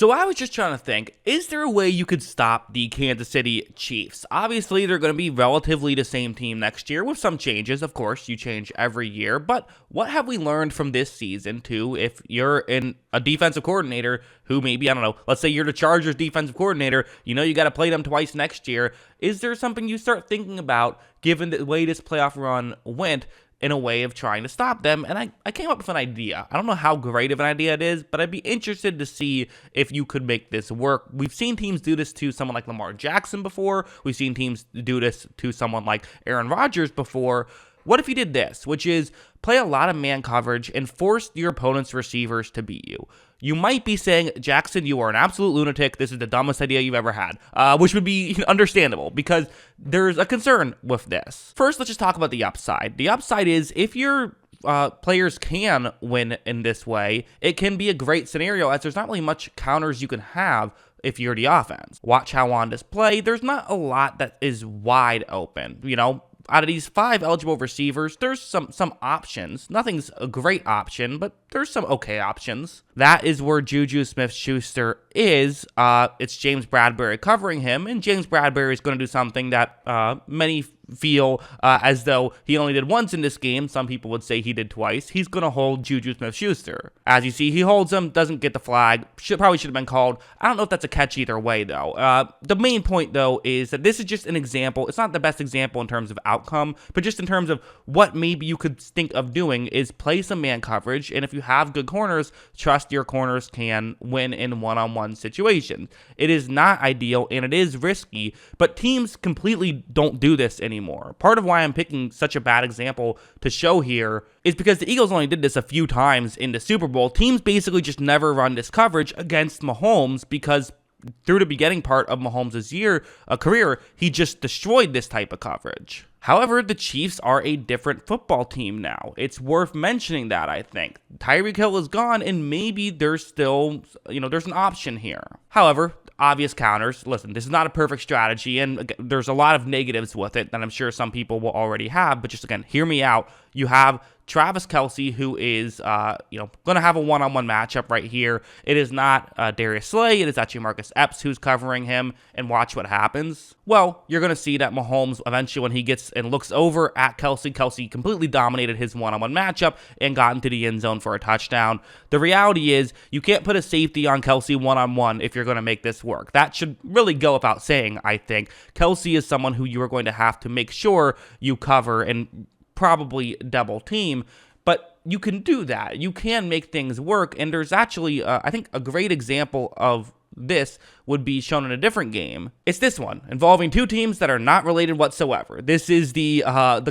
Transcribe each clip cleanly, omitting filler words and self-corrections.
So I was just trying to think, is there a way you could stop the Kansas City Chiefs? Obviously, they're going to be relatively the same team next year with some changes. Of course, you change every year. But what have we learned from this season, too, if you're in a defensive coordinator who maybe, I don't know, let's say you're the Chargers defensive coordinator, you know you got to play them twice next year. Is there something you start thinking about, given the way this playoff run went, in a way of trying to stop them? And I came up with an idea. I don't know how great of an idea it is, but I'd be interested to see if you could make this work. We've seen teams do this to someone like Lamar Jackson before. We've seen teams do this to someone like Aaron Rodgers before. What if you did this, which is play a lot of man coverage and force your opponent's receivers to beat you? You might be saying, Jackson, you are an absolute lunatic. This is the dumbest idea you've ever had, which would be understandable because there's a concern with this. First, let's just talk about the upside. The upside is if your players can win in this way, it can be a great scenario as there's not really much counters you can have if you're the offense. Watch how on display, there's not a lot that is wide open, Out of these 5 eligible receivers, there's some options. Nothing's a great option, but there's some okay options. That is where Juju Smith-Schuster is. It's James Bradberry covering him, and James Bradberry is going to do something that many feel as though he only did once in this game. Some people would say he did twice. He's going to hold Juju Smith-Schuster. As you see, he holds him, doesn't get the flag. Probably should have been called. I don't know if that's a catch either way, though. The main point, though, is that this is just an example. It's not the best example in terms of outcome, but just in terms of what maybe you could think of doing is play some man coverage, and if you have good corners, trust your corners can win in one-on-one situations. It is not ideal, and it is risky, but teams completely don't do this anymore. Part of why I'm picking such a bad example to show here is because the Eagles only did this a few times in the Super Bowl. Teams basically just never run this coverage against Mahomes because through the beginning part of Mahomes' career, he just destroyed this type of coverage. However, the Chiefs are a different football team now. It's worth mentioning that, I think. Tyreek Hill is gone, and maybe there's still, there's an option here. However, obvious counters. Listen, this is not a perfect strategy, and there's a lot of negatives with it that I'm sure some people will already have, but just again, hear me out. You have Travis Kelce, who is, going to have a one-on-one matchup right here. It is not Darius Slay. It is actually Marcus Epps who's covering him, and watch what happens. Well, you're going to see that Mahomes, eventually when he gets and looks over at Kelce completely dominated his one-on-one matchup and got into the end zone for a touchdown. The reality is you can't put a safety on Kelce one-on-one if you're going to make this work. That should really go without saying, I think. Kelce is someone who you are going to have to make sure you cover and probably double team, but you can do that. You can make things work, and there's actually, I think, a great example of this would be shown in a different game. It's this one, involving 2 teams that are not related whatsoever. This is the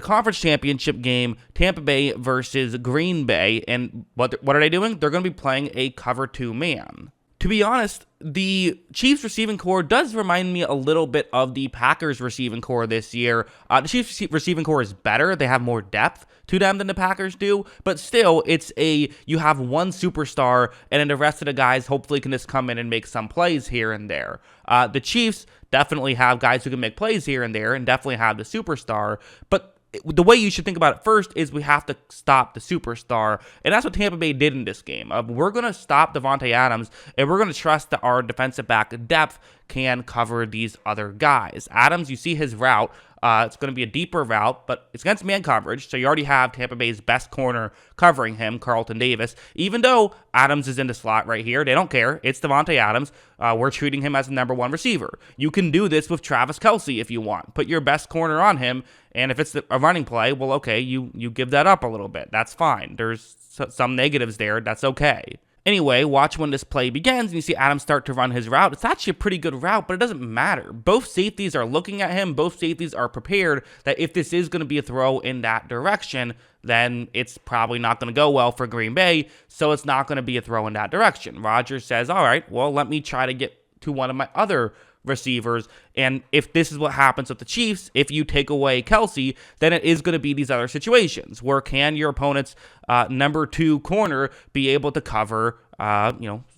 conference championship game, Tampa Bay versus Green Bay, and what are they doing? They're going to be playing a cover 2 man. To be honest, the Chiefs receiving core does remind me a little bit of the Packers receiving core this year. The Chiefs receiving core is better. They have more depth to them than the Packers do, but still, you have one superstar, and then the rest of the guys hopefully can just come in and make some plays here and there. The Chiefs definitely have guys who can make plays here and there, and definitely have the superstar, but the way you should think about it first is we have to stop the superstar, and that's what Tampa Bay did in this game. We're going to stop Davante Adams, and we're going to trust that our defensive back depth can cover these other guys. Adams, you see his route. It's going to be a deeper route, but it's against man coverage, so you already have Tampa Bay's best corner covering him, Carlton Davis. Even though Adams is in the slot right here, they don't care. It's Davante Adams. We're treating him as the number 1 receiver. You can do this with Travis Kelce if you want. Put your best corner on him, and if it's a running play, well, okay, you give that up a little bit. That's fine. There's some negatives there. That's okay. Anyway, watch when this play begins and you see Adams start to run his route. It's actually a pretty good route, but it doesn't matter. Both safeties are looking at him. Both safeties are prepared that if this is going to be a throw in that direction, then it's probably not going to go well for Green Bay, so it's not going to be a throw in that direction. Rodgers says, all right, well, let me try to get to one of my other receivers, and if this is what happens with the Chiefs, if you take away Kelce, then it is going to be these other situations where can your opponent's number 2 corner be able to cover,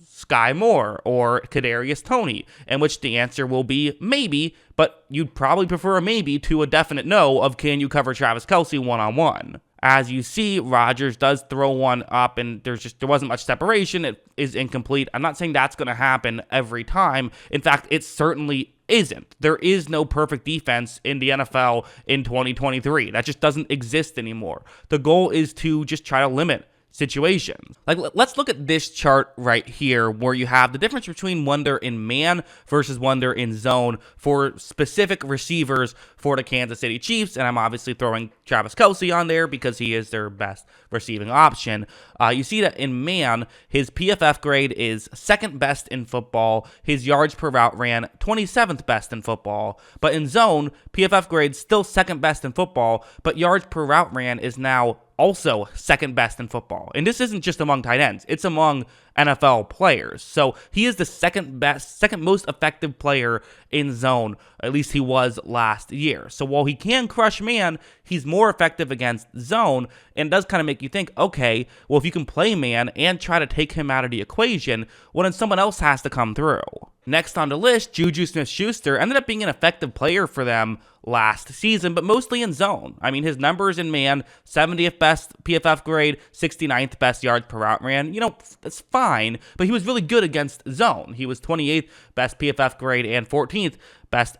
Sky Moore or Kadarius Toney, in which the answer will be maybe, but you'd probably prefer a maybe to a definite no of can you cover Travis Kelce one-on-one. As you see, Rodgers does throw one up, and there wasn't much separation. It is incomplete. I'm not saying that's going to happen every time. In fact, it certainly isn't. There is no perfect defense in the NFL in 2023. That just doesn't exist anymore. The goal is to just try to limit situations. Like, let's look at this chart right here where you have the difference between when they're in man versus when they're in zone for specific receivers for the Kansas City Chiefs, and I'm obviously throwing Travis Kelce on there because he is their best receiving option. You see that in man, his PFF grade is second best in football. His yards per route ran 27th best in football. But in zone, PFF grade still second best in football, but yards per route ran is now also second best in football. And this isn't just among tight ends, it's among NFL players. So he is the second most effective player in zone, at least he was last year. So while he can crush man, he's more effective against zone, and does kind of make you think, okay, well, if you can play man and try to take him out of the equation, well, then someone else has to come through. Next on the list, Juju Smith-Schuster ended up being an effective player for them last season, but mostly in zone. I mean, his numbers in man, 70th best PFF grade, 69th best yards per route ran. You know, that's fine, but he was really good against zone. He was 28th best PFF grade and 14th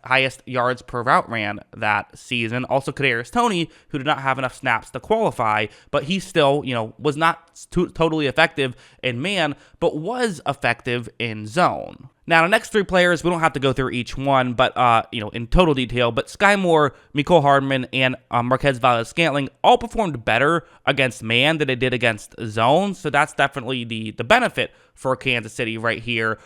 highest yards per route ran that season. Also, Kadarius Toney, who did not have enough snaps to qualify, but he still, was not totally effective in man, but was effective in zone. Now, the next three players, we don't have to go through each one, but, in total detail, but Sky Moore, Mecole Hardman, and Marquez Valdes-Scantling all performed better against man than they did against zone, so that's definitely the benefit for Kansas City right here,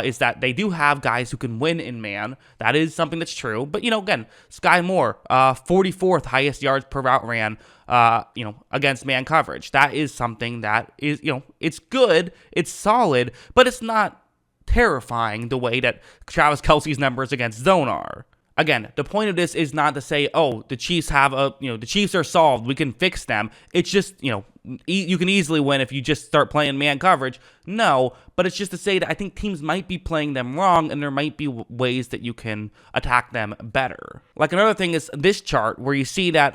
is that they do have guys who can win in man. That is something that's true, but, again, Sky Moore, 44th highest yards per route ran, against man coverage. That is something that is, it's good, it's solid, but it's not terrifying the way that Travis Kelce's numbers against zone are. Again, the point of this is not to say, oh, the Chiefs the Chiefs are solved, we can fix them. It's just, you can easily win if you just start playing man coverage. No, but it's just to say that I think teams might be playing them wrong, and there might be ways that you can attack them better. Like, another thing is this chart where you see that,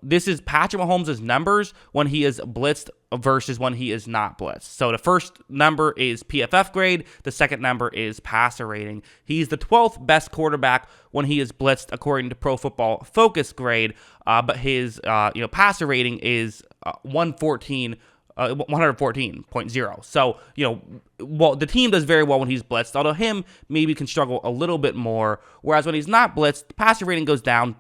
this is Patrick Mahomes' numbers when he is blitzed versus when he is not blitzed. So the first number is PFF grade. The second number is passer rating. He's the 12th best quarterback when he is blitzed according to Pro Football Focus grade, but his passer rating is 114.0. So, the team does very well when he's blitzed, although him maybe can struggle a little bit more, whereas when he's not blitzed, the passer rating goes down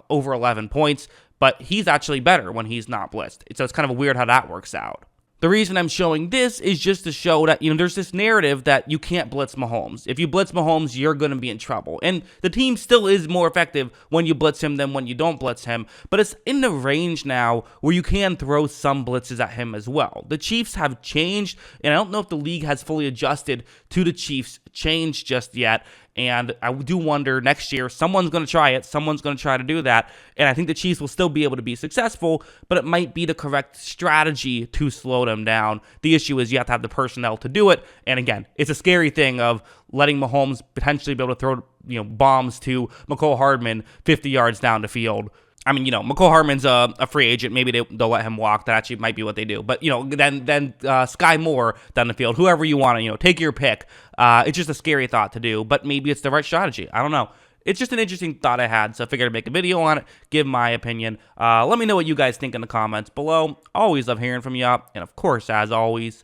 over 11 points, but he's actually better when he's not blitzed. So it's kind of weird how that works out. The reason I'm showing this is just to show that, there's this narrative that you can't blitz Mahomes. If you blitz Mahomes, you're going to be in trouble. And the team still is more effective when you blitz him than when you don't blitz him. But it's in the range now where you can throw some blitzes at him as well. The Chiefs have changed, and I don't know if the league has fully adjusted to the Chiefs' change just yet. And I do wonder next year, someone's going to try it. Someone's going to try to do that. And I think the Chiefs will still be able to be successful, but it might be the correct strategy to slow them down. The issue is you have to have the personnel to do it. And again, it's a scary thing of letting Mahomes potentially be able to throw, bombs to Mecole Hardman 50 yards down the field. I mean, Mecole Hardman's a free agent. Maybe they'll let him walk. That actually might be what they do. But, then Sky Moore down the field, whoever you want to, take your pick. It's just a scary thought to do, but maybe it's the right strategy. I don't know. It's just an interesting thought I had, so I figured I'd make a video on it, give my opinion. Let me know what you guys think in the comments below. Always love hearing from you. And, of course, as always,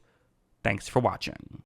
thanks for watching.